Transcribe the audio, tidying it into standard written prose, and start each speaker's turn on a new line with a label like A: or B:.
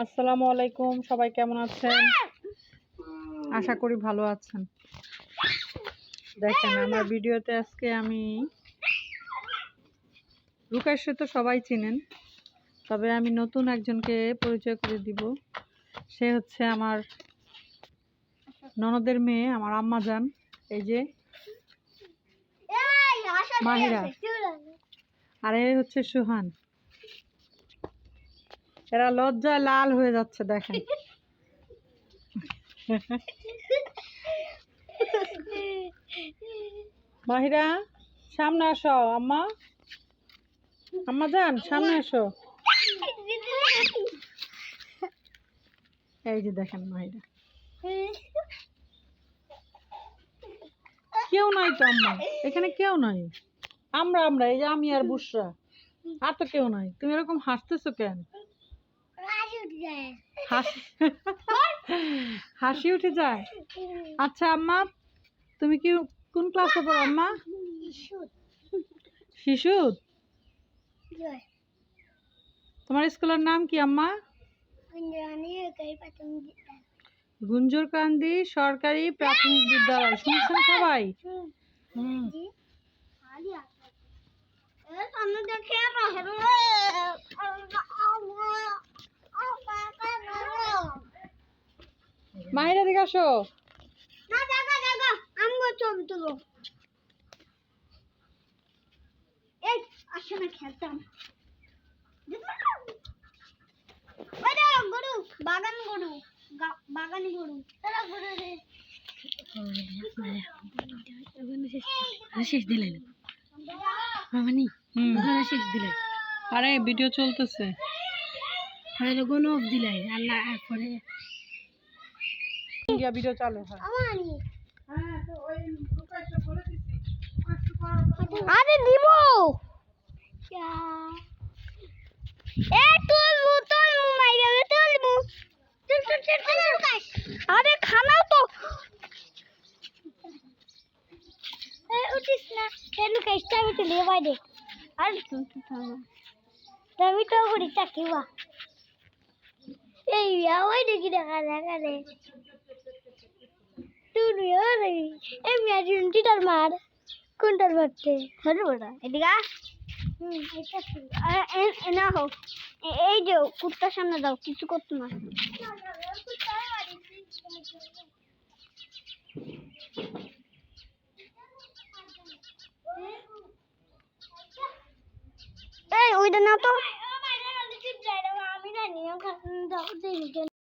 A: আসসালামু আলাইকুম, সবাই কেমন আছেন? আশা করি ভালো আছেন। দেখেন আমার ভিডিওতে আজকে আমি রুকাইশকে তো সবাই চিনেন, তবে আমি নতুন একজনকে পরিচয় করে দিব। সে হচ্ছে আমার ননদের মেয়ে, আমার আম্মা জান। এই যে মাহিরা, আর এই হচ্ছে সুহান। এরা লজ্জায় লাল হয়ে যাচ্ছে দেখেন। মাহিরা, সামনে আসো। আম্মা, আম্মা জান, সামনে আসো। এই যে দেখেন মাহিরা, কেউ নাই তো আম্মা, এখানে কেউ নাই। আমরা আমরা এই যে আমি আর বুশরা, আর তো কেউ নাই। তুমি এরকম হাসতেছো কেন? হাসি উঠে যায়। আচ্ছা আম্মা, তুমি কি কোন ক্লাসে পড়ো আম্মা? শিশু। তোমার স্কুলের নাম কি আম্মা? গুঞ্জরকান্দি সরকারি প্রাথমিক বিদ্যালয়। শুনছেন সবাই? মাহিরা দিকে আসো।
B: খেলতাম গরু, বাগান গরু, বাগানি গরু, শেষ দিলেন শেষ দিলেন।
A: আরে ভিডিও চলতেছে।
B: কোনো দিলাই আল্লাহ পরে
A: ভিডিও চালু হয়।
B: আরে নিমো এ তুলমু তুলমু মাইরা তুলমু আরে খানাও তো এ উঠিস না কেন কাজটা আমি তুলে বাইরে আরে তুমি তো ঘুরি চাকিবা এই ওই দেখি দেখা দেখা রে তুই ওরে এই মেজুনটি তার মার কোনটার বাড়তে ধরে বড়া এদিকে এটা না হোক এই যে কুত্তার সামনে দাও কিছু করতো না এই ওইটা না তো আমি জানি